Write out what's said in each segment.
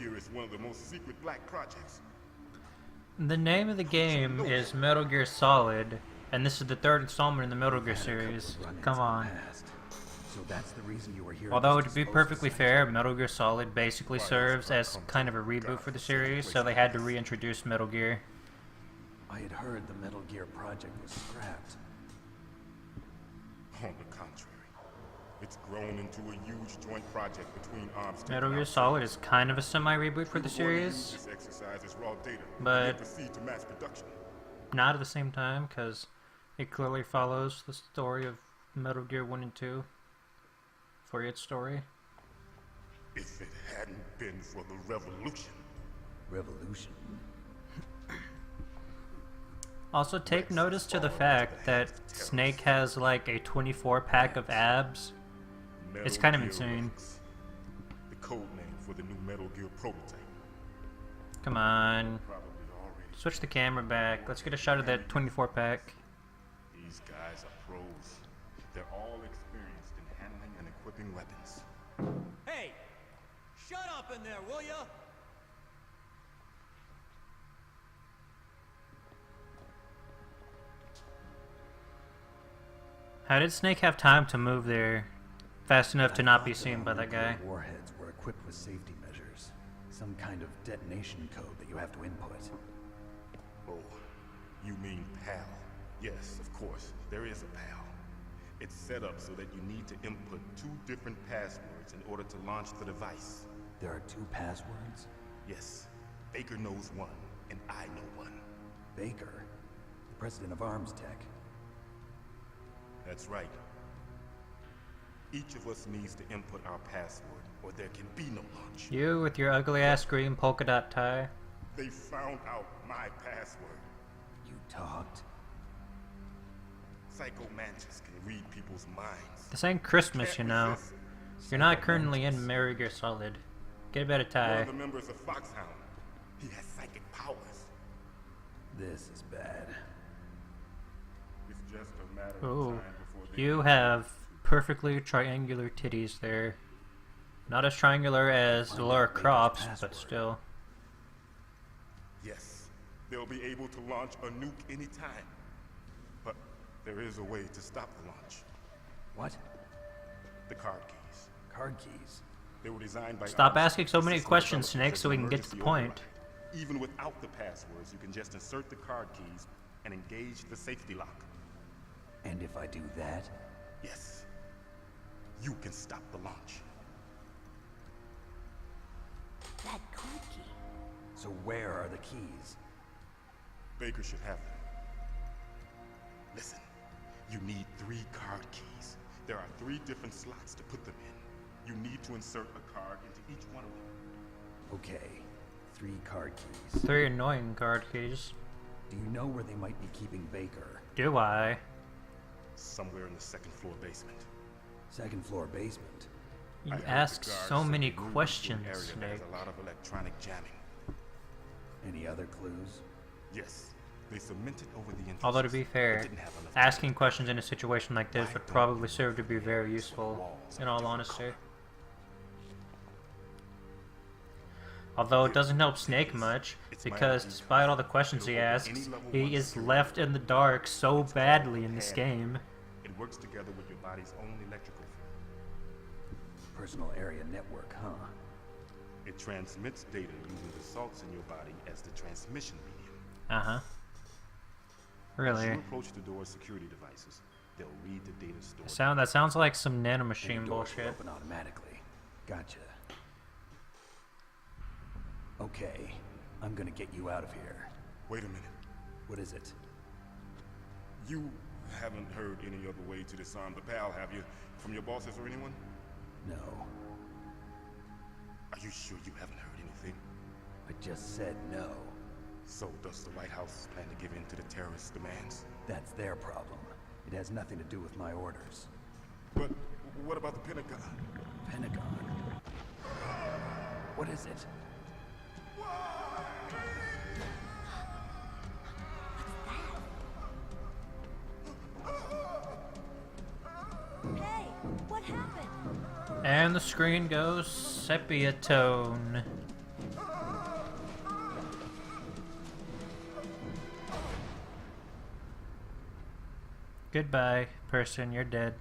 Gear is one of the most secret black projects. The name of the game is Metal Gear Solid, and this is the third installment in the Metal Gear series. Come on. So that's the reason you were here. Although, to be perfectly fair, Metal Gear Solid basically serves as kind of a reboot for the series, so they had to reintroduce Metal Gear. I had heard the Metal Gear project was scrapped. On the contrary, it's grown into a huge joint project between ARMS. Metal Gear Solid is kind of a semi-reboot for the series, This exercise is raw data, but proceed to mass production. not at the same time, because it clearly follows the story of Metal Gear 1 and 2 for its story. If it hadn't been for the revolution. Revolution? Also, take notice to the fact that Snake has like a 24 pack of abs. It's kind of insane. The code name for the new Metal Gear prototype. Come on. Probably already. Switch the camera back. Let's get a shot of that 24 pack. These guys are pros. They're all experienced in handling and equipping weapons. Hey! Shut up in there, will ya? How did Snake have time to move there fast enough to not be seen by that guy? Warheads were equipped with safety measures. Some kind of detonation code that you have to input. Oh, you mean PAL? Yes, of course, there is a PAL. It's set up so that you need to input 2 different passwords in order to launch the device. There are 2 passwords? Yes, Baker knows one, and I know one. Baker, the president of Arms Tech. That's right. Each of us needs to input our password, or there can be no launch. You with your ugly ass green polka dot tie. They found out my password. You talked? Psycho Mantis can read people's minds. This ain't Christmas, you know. You're not currently in Metal Gear Solid. Get a better One tie. of the members of Foxhound. He has psychic powers. This is bad. It's just a matter of Ooh, time before they you have perfectly triangular titties there. Not as triangular as Lara Croft's, but still. Yes, they'll be able to launch a nuke anytime. But there is a way to stop the launch. What? The card keys. Card keys? They were designed by Stop Arms asking so many System questions, Developers Snake, as so we can get to the emergency point. override. Even without the passwords, you can just insert the card keys and engage the safety lock. And if I do that? Yes, you can stop the launch. That card key. So where are the keys? Baker should have them. Listen, you need 3 card keys. There are 3 different slots to put them in. You need to insert a card into each one of them. Okay, 3 card keys. 3 annoying card keys. Do you know where they might be keeping Baker? Do I? Somewhere in the 2nd floor basement. 2nd floor basement. You I heard the ask guards so said many we moved into an questions, area that Snake. has a lot of electronic jamming. Any other clues? Yes, they cemented over the entrances, Although to be but fair, didn't have enough asking time. questions in a situation like this would probably serve to be very useful, in all honesty. Although it doesn't help Snake much, because despite all the questions he asks, he is left in the dark so badly in this game. It works together with your body's own electrical field. Personal area network, huh? It transmits data using the salts in your body as the transmission medium. Uh-huh. As Really? you approach the door's security devices, they'll read the data stored. That sounds like some And nanomachine the doors will bullshit. open automatically. Gotcha. Okay, I'm gonna get you out of here. Wait a minute. What is it? You haven't heard any other way to disarm the PAL, have you? From your bosses or anyone? No, Are you sure you haven't heard anything? I just said no. So does the White House plan to give in to the terrorists' demands? That's their problem. It has nothing to do with my orders. But what about the Pentagon? Pentagon. What is it? Hey, what happened? And the screen goes sepia tone. Goodbye, person, you're dead.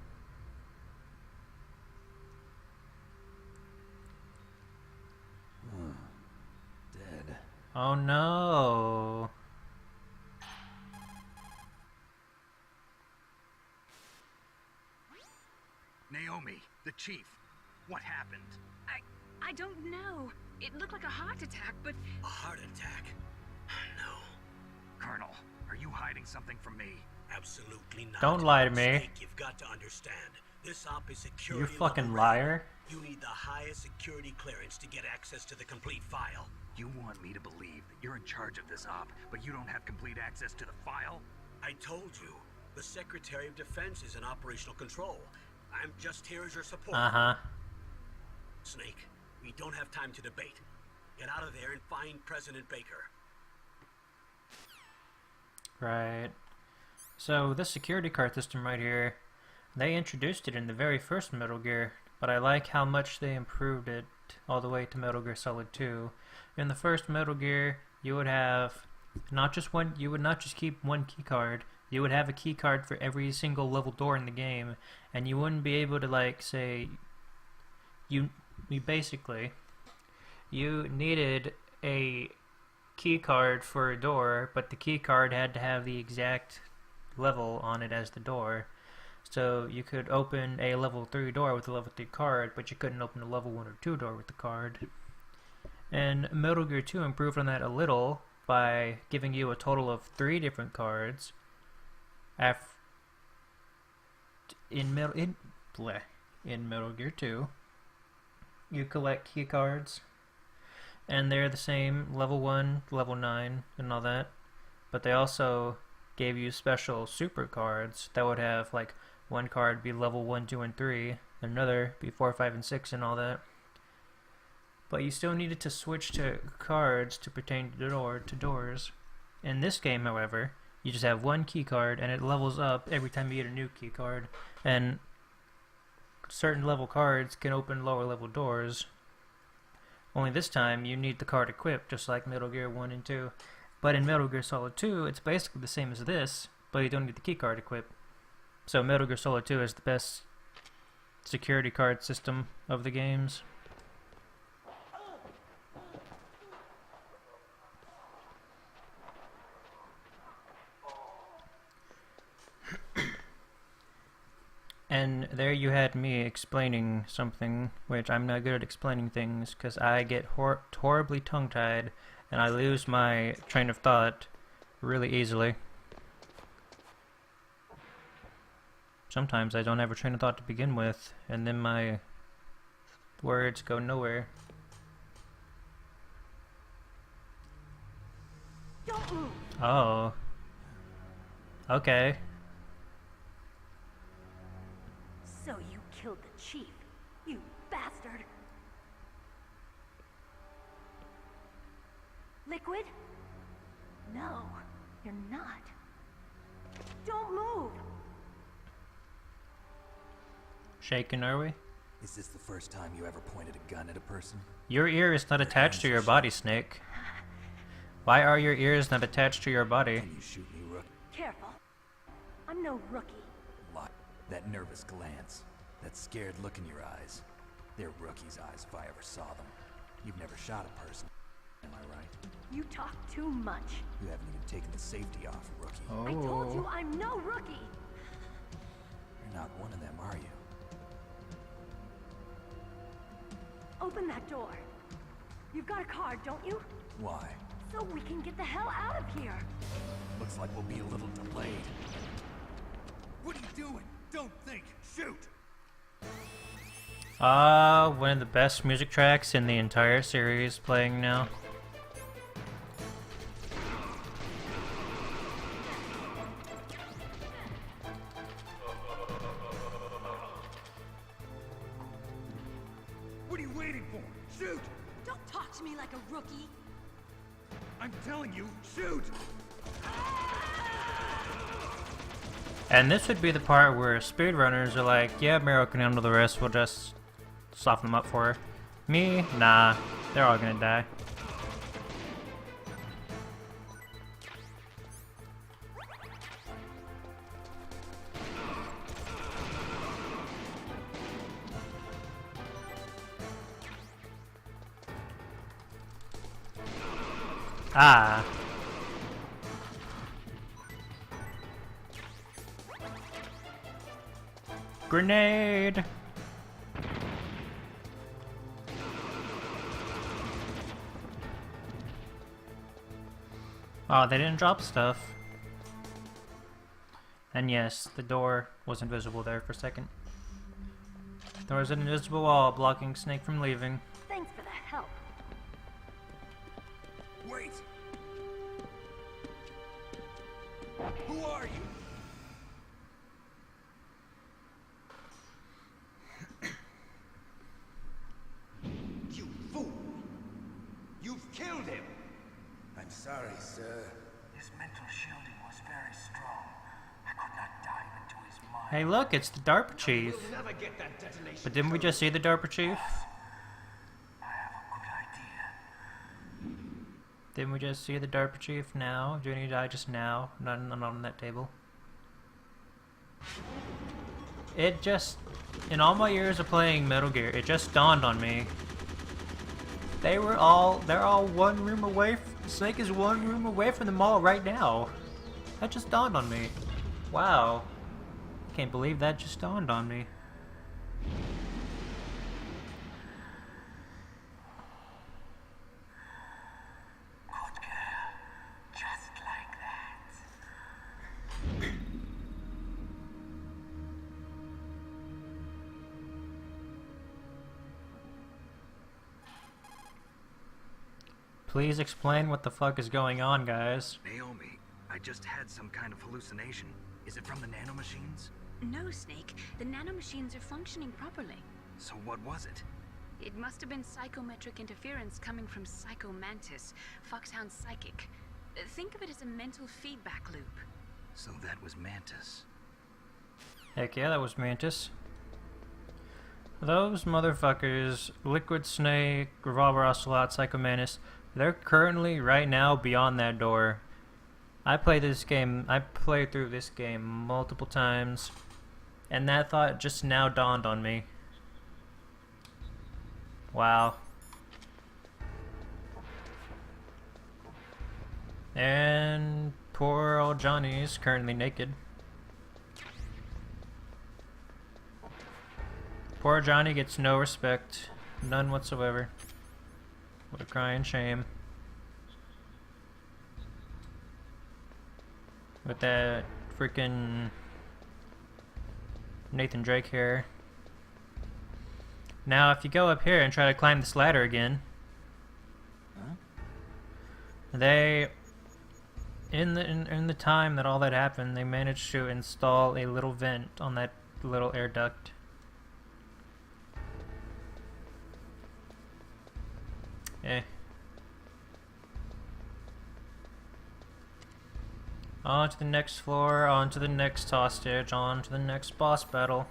Dead. Oh no. Naomi, the chief. What happened? I don't know. It looked like a heart attack, but A heart attack? No. Colonel, are you hiding something from me? Absolutely not. Don't lie to me. Snake, you've got to understand. This op is security. You fucking level liar. rare. You need the highest security clearance to get access to the complete file. You want me to believe that you're in charge of this op, but you don't have complete access to the file? I told you, the Secretary of Defense is in operational control. I'm just here as your support. Uh-huh. Snake, we don't have time to debate. Get out of there and find President Baker. Right. So this security card system right here, they introduced it in the very first Metal Gear, but I like how much they improved it all the way to Metal Gear Solid 2. In the first Metal Gear, you would have not just one, you would not just keep one key card, you would have a key card for every single level door in the game, and you wouldn't be able to, like, say, you basically, you needed a key card for a door, but the key card had to have the exact level on it as the door. So you could open a level 3 door with a level 3 card, but you couldn't open a level 1 or 2 door with the card. And Metal Gear 2 improved on that a little by giving you a total of 3 different cards. In Metal Gear 2, you collect key cards, and they're the same level 1, level 9, and all that. But they also gave you special super cards that would have, like, one card be level 1, 2, and 3, another be 4, 5, and 6, and all that. But you still needed to switch to cards to pertain to doors. In this game, however, you just have one key card, and it levels up every time you get a new key card. And certain level cards can open lower level doors. Only this time, you need the card equipped, just like Metal Gear 1 and 2. But in Metal Gear Solid 2, it's basically the same as this, but you don't need the key card equipped. So Metal Gear Solid 2 is the best security card system of the games. And there you had me explaining something, which I'm not good at explaining things, because I get horribly tongue-tied, and I lose my train of thought really easily. Sometimes I don't have a train of thought to begin with, and then my words go nowhere. Don't move. Oh. Okay. So you killed the chief, you bastard. Liquid? No, you're not. Don't move. Shaken, are we? Is this the first time you ever pointed a gun at a person? Your ear is not attached to your body, Snake. Why are your ears not attached to your body? Can you shoot me, Rook? Careful. I'm no rookie. Lot. That nervous glance. That scared look in your eyes. They're Rookie's eyes if I ever saw them. You've never shot a person. Am I right? You talk too much. You haven't even taken the safety off, Rookie. Oh. I told you I'm no rookie. You're not one of them, are you? Open that door. You've got a card, don't you? Why? So we can get the hell out of here. Looks like we'll be a little delayed. What are you doing? Don't think. Shoot! One of the best music tracks in the entire series playing now. What are you waiting for? Shoot! Don't talk to me like a rookie. I'm telling you, shoot! And this would be the part where speedrunners are like, yeah, Meryl can handle the rest, we'll just soften them up for her. Me? Nah, they're all gonna die. Ah. Grenade! Oh, they didn't drop stuff. And yes, the door was invisible there for a second. There was an invisible wall blocking Snake from leaving. Thanks for the help. Wait! Who are you? You fool! You've killed him! I'm sorry, sir. His mental shielding was very strong. I could not dive into his mind. Hey look, it's the DARPA chief. We'll never get that detonation. But didn't we just see the DARPA chief? I have a good idea. Didn't we just see the DARPA chief now? Do we need to die just now? Not on that table. It just... In all my years of playing Metal Gear, it just dawned on me. They're all one room away. Snake is one room away from the mall right now. That just dawned on me. Wow. Can't believe that just dawned on me. Good girl. Just like that. Please explain what the fuck is going on, guys. Naomi, I just had some kind of hallucination. Is it from the nanomachines? No, Snake. The nanomachines are functioning properly. So what was it? It must have been psychometric interference coming from Psycho Mantis, Foxhound's psychic. Think of it as a mental feedback loop. So that was Mantis. Heck yeah, that was Mantis. Those motherfuckers, Liquid Snake, Revolver Ocelot, Psycho Mantis, they're currently right now beyond that door. I played through this game multiple times, and that thought just now dawned on me. Wow. And poor old Johnny's currently naked. Poor Johnny gets no respect, none whatsoever. What a crying shame. With that freaking Nathan Drake hair. Now, if you go up here and try to climb this ladder again, they, in the time that all that happened, they managed to install a little vent on that little air duct. Eh. On to the next floor, on to the next hostage, on to the next boss battle.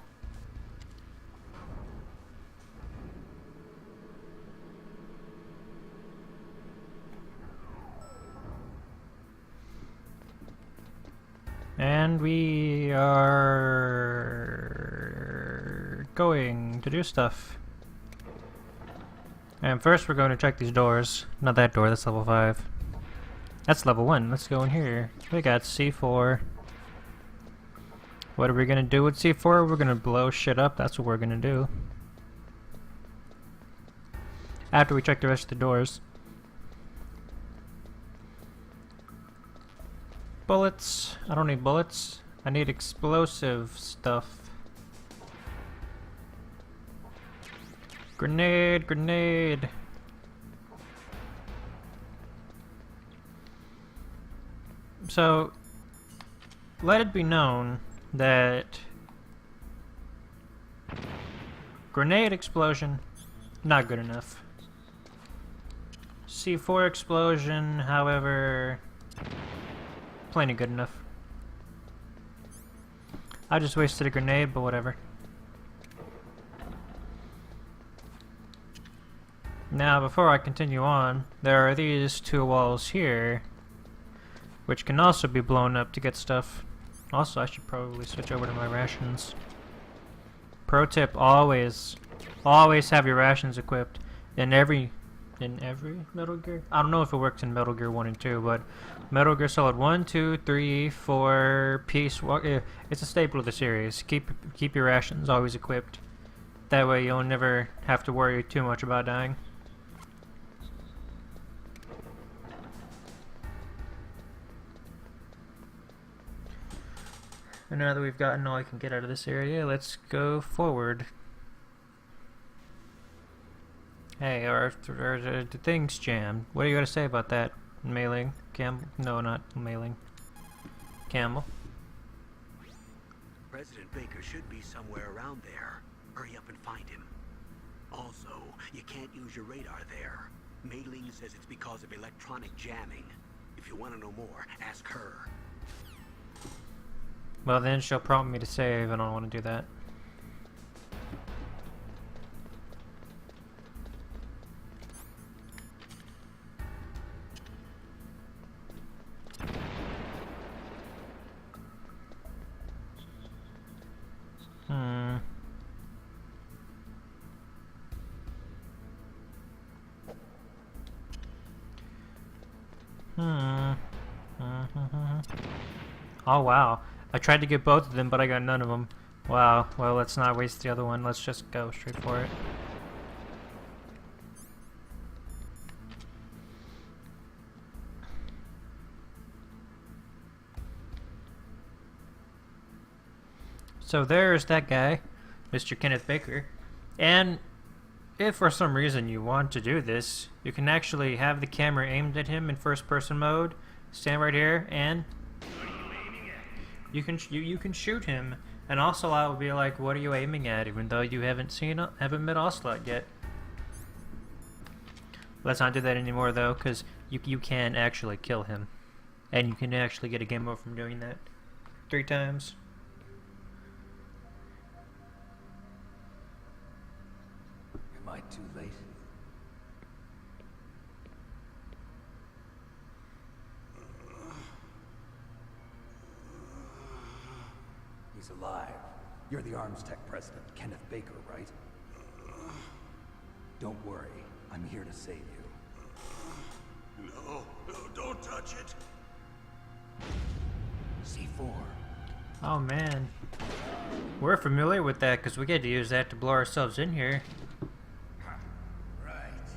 And we are going to do stuff. And first we're going to check these doors. Not that door, that's level 5. That's level 1. Let's go in here. We got C4. What are we gonna do with C4? We're gonna blow shit up. That's what we're gonna do. After we check the rest of the doors. Bullets. I don't need bullets. I need explosive stuff. Grenade, grenade. So, let it be known that grenade explosion, not good enough. C4 explosion, however, plenty good enough. I just wasted a grenade, but whatever. Now, before I continue on, there are these two walls here, which can also be blown up to get stuff. Also, I should probably switch over to my rations. Pro tip, always have your rations equipped in every in every Metal Gear. I don't know if it works in Metal Gear 1 and 2, but Metal Gear Solid 1, 2, 3, 4, Peace Walker. It's a staple of the series. Keep your rations always equipped. That way you'll never have to worry too much about dying. And now that we've gotten all I can get out of this area, let's go forward. Hey, our the thing's jammed. What do you got to say about that, Mailing? No, not Mailing. Campbell. President Baker should be somewhere around there. Hurry up and find him. Also, you can't use your radar there. Mailing says it's because of electronic jamming. If you want to know more, ask her. Well, then she'll prompt me to save, and I don't want to do that. Oh wow. I tried to get both of them, but I got none of them. Wow. Well, let's not waste the other one. Let's just go straight for it. So there's that guy, Mr. Kenneth Baker. And if for some reason you want to do this, you can actually have the camera aimed at him in first-person mode. Stand right here, and you can shoot him. And Ocelot will be like, "What are you aiming at?" Even though you haven't met Ocelot yet. Let's not do that anymore though, because you can actually kill him, and you can actually get a game over from doing that 3 times. Am I too late? He's alive. You're the Arms Tech president, Kenneth Baker, right? Don't worry. I'm here to save you. No, don't touch it. C4. Oh man. We're familiar with that because we get to use that to blow ourselves in here. Right.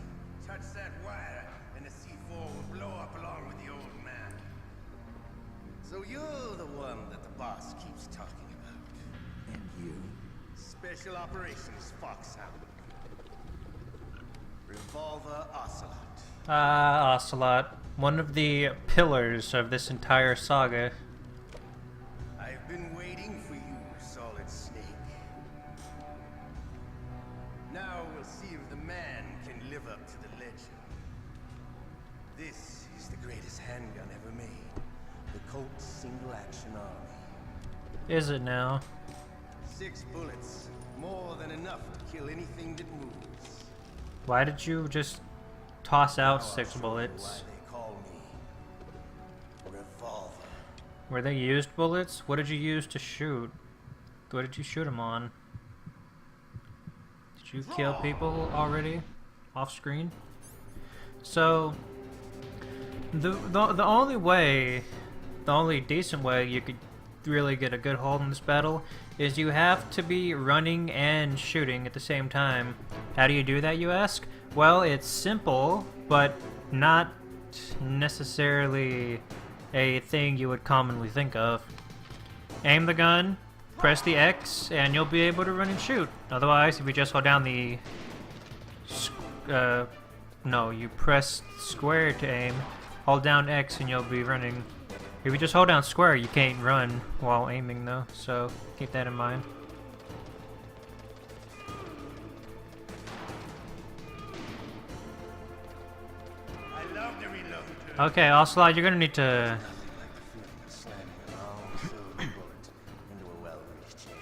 Touch that wire and the C4 will blow up along with the old man. So you're the one that the boss keeps talking about. And you? Special Operations Foxhound. Revolver Ocelot. Ocelot. One of the pillars of this entire saga. I've been waiting for you, Solid Snake. Now we'll see if the man can live up to the legend. This is the greatest handgun ever made. The Colt Single Action Army. Is it now? 6 bullets. More than enough to kill anything that moves. Why did you just toss out Now I'll 6 show you bullets? Why they call me Revolver. Were they used bullets? What did you use to shoot? What did you shoot them on? Did you kill people already? Off screen? So the only way, the only decent way you could really get a good hold in this battle is you have to be running and shooting at the same time. How do you do that, you ask? Well, it's simple, but not necessarily a thing you would commonly think of. Aim the gun, press the X, and you'll be able to run and shoot. Otherwise, if you just hold down the no, you press square to aim, hold down X and you'll be running. If you just hold down square, you can't run while aiming though, so keep that in mind. I love to reload. Okay, Ocelot, you're gonna need to... Nothing like the feeling of slamming a long silver bullet into a well-greased chain.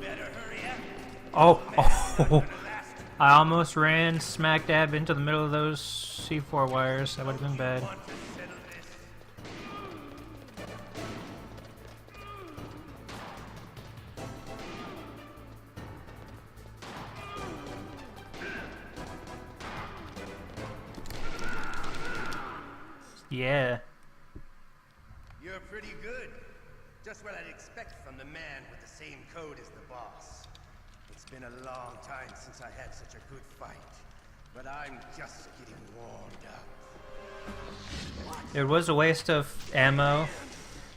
Better hurry up. Oh, oh, I almost ran smack dab into the middle of those C4 wires. That would have been bad. Yeah. You're pretty good. Just what I'd expect from the man with the same code as the boss. It's been a long time since I had such a good fight, but I'm just getting warmed up. It was a waste of ammo,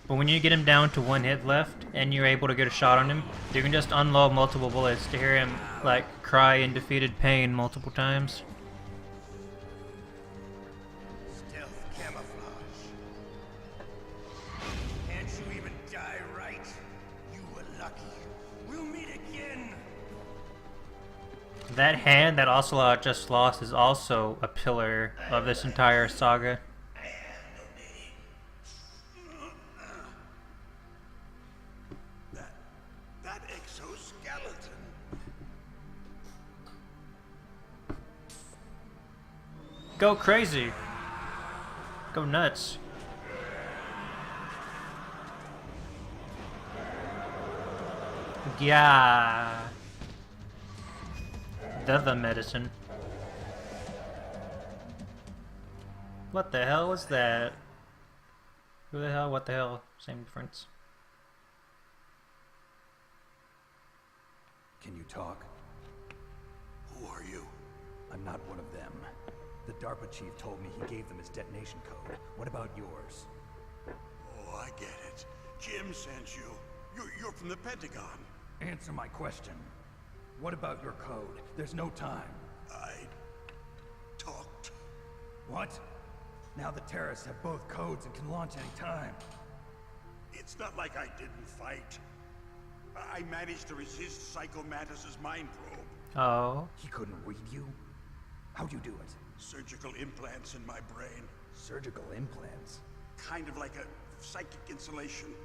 but when you get him down to 1 hit left and you're able to get a shot on him, you can just unload multiple bullets to hear him like cry in defeated pain multiple times. Stealth camouflage. Can't you even die right? You were lucky. We'll meet again. That hand that Ocelot just lost is also a pillar of this entire saga. That exoskeleton. Go crazy. Go nuts. Yeah. The medicine. What the hell was that? Who the hell? What the hell? Same difference. Can you talk? Who are you? I'm not one of them. The DARPA chief told me he gave them his detonation code. What about yours? Oh, I get it. Jim sent you. You're from the Pentagon. Answer my question. What about your code? There's no time. I talked. What? Now the terrorists have both codes and can launch any time. It's not like I didn't fight. I managed to resist Psycho Mantis's mind probe. Oh. He couldn't read you? How'd you do it? Surgical implants in my brain. Surgical implants? Kind of like a psychic insulation.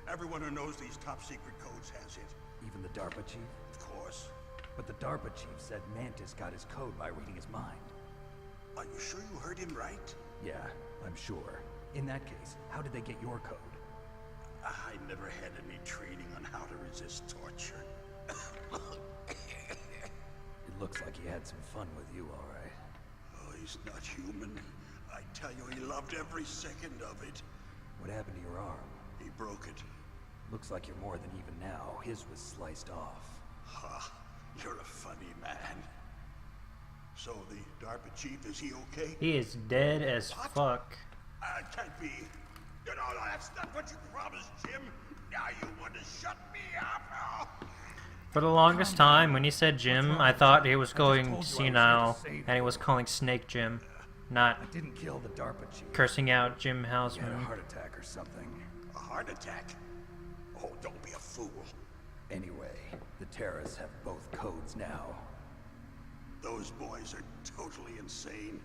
Everyone who knows these top secret codes has it. Even the DARPA chief? Of course. But the DARPA chief said Mantis got his code by reading his mind. Are you sure you heard him right? Yeah, I'm sure. In that case, how did they get your code? I never had any training on how to resist torture. It looks like he had some fun with you, all right. Oh, he's not human. I tell you, he loved every second of it. What happened to your arm? He broke it. Looks like you're more than even now. His was sliced off. Ha, you're a funny man. So the DARPA chief, is he okay? He is dead as What? fuck. Can't be. No, that's not what you promised, Jim. Now you want to shut me up? Oh. For the longest time, when he said Jim, I thought he was going senile, and he was calling Snake Jim, not I didn't kill the DARPA chief. cursing out Jim He had a Houseman. heart attack or something. A heart attack? Oh, don't be a fool. Anyway, the terrorists have both codes now. Those boys are totally insane.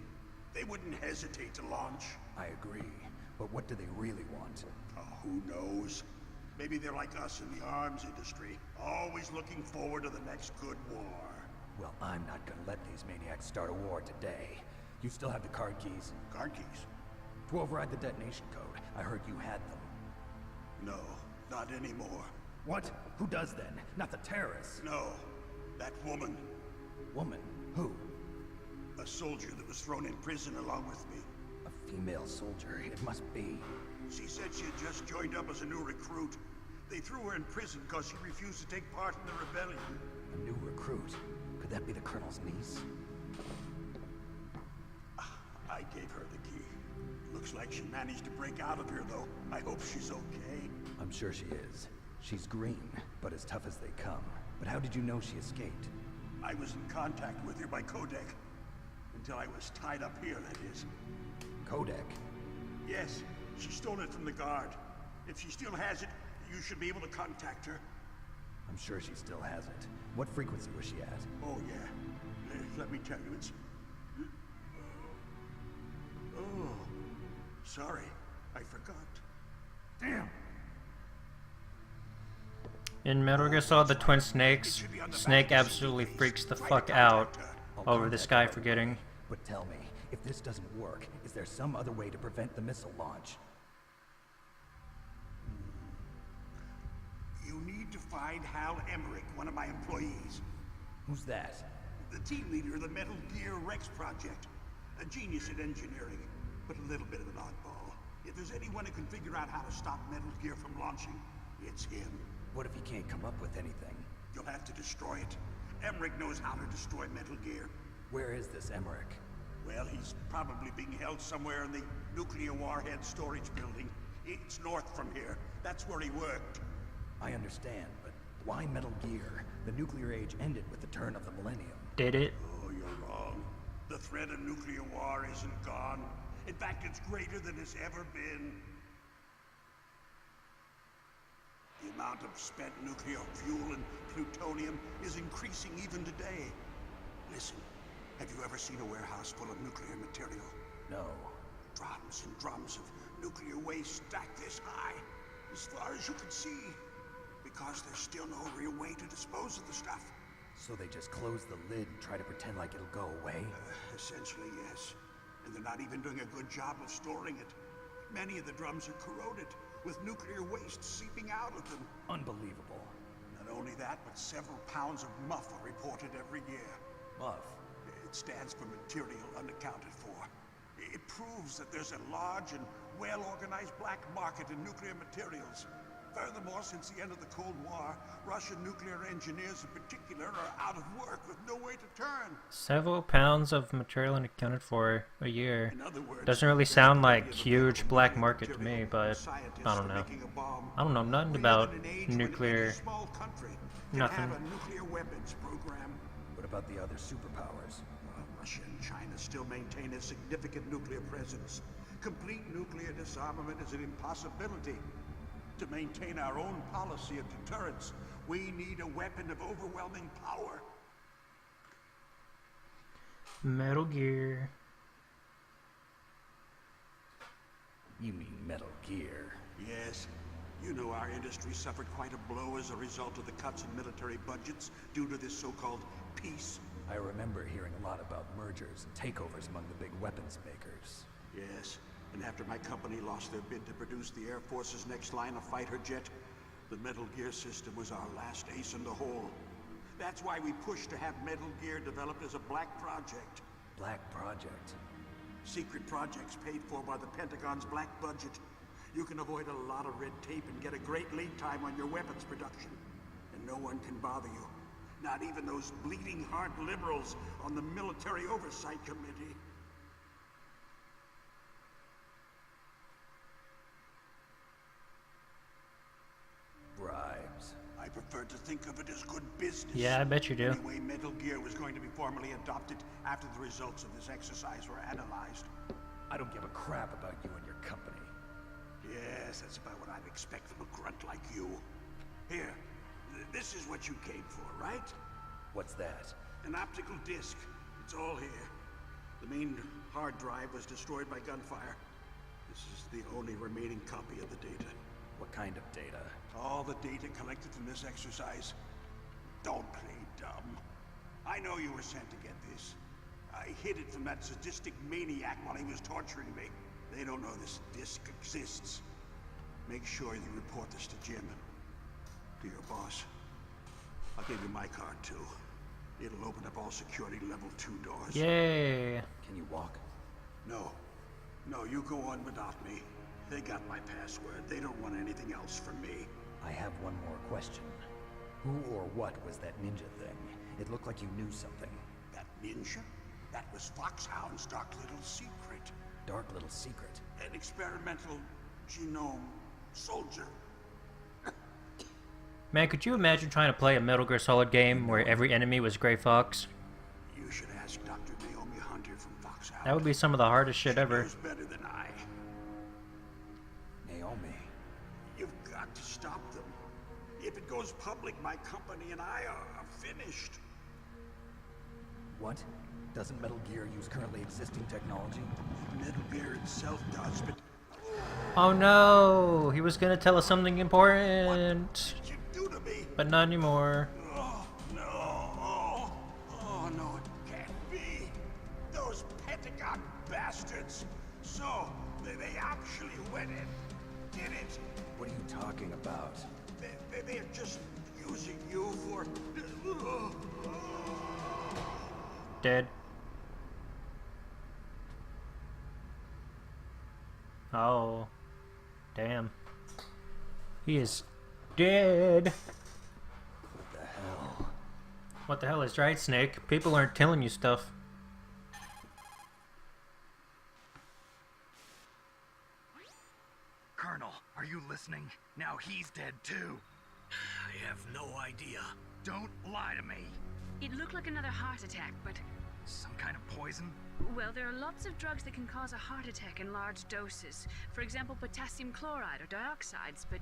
They wouldn't hesitate to launch. I agree, but what do they really want? Oh, who knows? Maybe they're like us in the arms industry, always looking forward to the next good war. Well, I'm not gonna let these maniacs start a war today. You still have the card keys? Card keys? To override the detonation code. I heard you had them. No, not anymore. What? Who does then? Not the terrorists. No, that woman. Woman? Who? A soldier that was thrown in prison along with me. A female soldier. It must be. She said she had just joined up as a new recruit. They threw her in prison because she refused to take part in the rebellion. A new recruit. Could that be the Colonel's niece? I gave her the key. Looks like she managed to break out of here, though. I hope she's okay. I'm sure she is. She's green, but as tough as they come. But how did you know she escaped? I was in contact with her by codec. Until I was tied up here, that is. Codec? Yes, she stole it from the guard. If she still has it, you should be able to contact her. I'm sure she still has it. What frequency was she at? Oh, yeah. Let me tell you, it's... Oh, sorry. I forgot. Damn! In Metal Gear Solid: The Twin Snakes, Snake absolutely freaks the fuck out I'll over this contact guy right forgetting. away. But tell me, if this doesn't work, is there some other way to prevent the missile launch? You need to find Hal Emmerich, one of my employees. Who's that? The team leader of the Metal Gear Rex project. A genius at engineering, but a little bit of an oddball. If there's anyone who can figure out how to stop Metal Gear from launching, it's him. What if he can't come up with anything? You'll have to destroy it. Emmerich knows how to destroy Metal Gear. Where is this Emmerich? Well, he's probably being held somewhere in the nuclear warhead storage building. It's north from here. That's where he worked. I understand, but why Metal Gear? The nuclear age ended with the turn of the millennium. Did it? Oh, you're wrong. The threat of nuclear war isn't gone. In fact, it's greater than it's ever been. The amount of spent nuclear fuel and plutonium is increasing even today. Listen, have you ever seen a warehouse full of nuclear material? No. Drums and drums of nuclear waste stacked this high, as far as you can see. Because there's still no real way to dispose of the stuff. So they just close the lid and try to pretend like it'll go away? Essentially, yes. And they're not even doing a good job of storing it. Many of the drums are corroded, with nuclear waste seeping out of them. Unbelievable. Not only that, but several pounds of MUF are reported every year. MUF? It stands for material unaccounted for. It proves that there's a large and well-organized black market in nuclear materials. Furthermore, since the end of the Cold War, Russian nuclear engineers in particular are out of work with no way to turn. Several pounds of material unaccounted for a year. In other words, Doesn't really sound like huge black market to me, but I don't know. I don't know nothing about nuclear. Nothing. Have a nuclear weapons program. What about the other superpowers? Russia and China still maintain a significant nuclear presence. Complete nuclear disarmament is an impossibility. To maintain our own policy of deterrence, we need a weapon of overwhelming power. Metal Gear. You mean Metal Gear? Yes. You know our industry suffered quite a blow as a result of the cuts in military budgets due to this so-called peace. I remember hearing a lot about mergers and takeovers among the big weapons makers. Yes. And after my company lost their bid to produce the Air Force's next line of fighter jet, the Metal Gear system was our last ace in the hole. That's why we pushed to have Metal Gear developed as a black project. Black project? Secret projects paid for by the Pentagon's black budget. You can avoid a lot of red tape and get a great lead time on your weapons production. And no one can bother you. Not even those bleeding heart liberals on the Military Oversight Committee. Bribes. I prefer to think of it as good business. Yeah, I bet you do. Anyway, Metal Gear was going to be formally adopted after the results of this exercise were analyzed. I don't give a crap about you and your company. Yes, that's about what I'd expect from a grunt like you. Here, this is what you came for, right? What's that? An optical disc. It's all here. The main hard drive was destroyed by gunfire. This is the only remaining copy of the data. What kind of data? All the data collected from this exercise. Don't play dumb. I know you were sent to get this. I hid it from that sadistic maniac while he was torturing me. They don't know this disc exists. Make sure you report this to Jim. To your boss. I'll give you my card too. It'll open up all security level 2 doors. Yay! Can you walk? No. No, you go on without me. They got my password. They don't want anything else from me. I have one more question. Who or what was that ninja thing? It looked like you knew something. That ninja? That was Foxhound's dark little secret. Dark little secret? An experimental genome soldier. Man, could you imagine trying to play a Metal Gear Solid game where every enemy was Gray Fox? You should ask Dr. Naomi Hunter from Foxhound. That would be some of the hardest shit She ever. knows better than I. Naomi. You've got to stop them. If it goes public, my company and I are finished. What? Doesn't Metal Gear use currently existing technology? Metal Gear itself does, but Oh no! He was gonna tell us something important, what did you do to me? but not anymore. Oh, no. Oh, no, it can't did it. What are you talking about? They're just using you for... Dead. Oh. Damn. He is dead. What the hell? What the hell is right, Snake? People aren't telling you stuff. Colonel, are you listening? Now he's dead too. I have no idea. Don't lie to me. It looked like another heart attack, but... Some kind of poison? Well, there are lots of drugs that can cause a heart attack in large doses. For example, potassium chloride or dioxides, but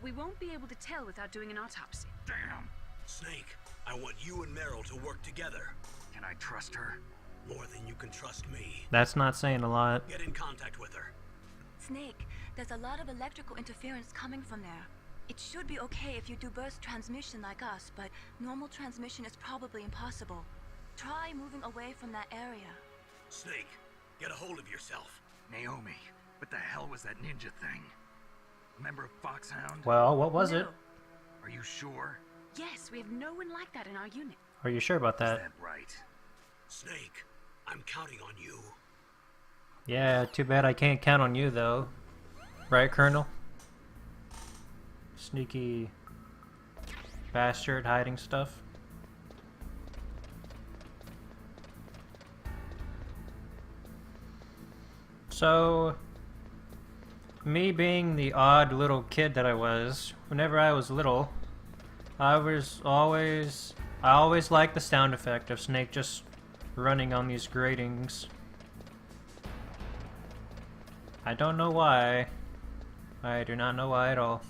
we won't be able to tell without doing an autopsy. Damn. Snake, I want you and Meryl to work together. Can I trust her? More than you can trust me. That's not saying a lot. Get in contact with her. Snake, there's a lot of electrical interference coming from there. It should be okay if you do burst transmission like us, but normal transmission is probably impossible. Try moving away from that area. Snake, get a hold of yourself. Naomi, what the hell was that ninja thing? Member of Foxhound? Well, what was No. it? Are you sure? Yes, we have no one like that in our unit. Are you sure about Is that? that right? Snake, I'm counting on you. Yeah, too bad I can't count on you, though. Right, Colonel? Sneaky bastard hiding stuff. So, me being the odd little kid that I was, whenever I was little, I always liked the sound effect of Snake just running on these gratings. I don't know why. I do not know why at all.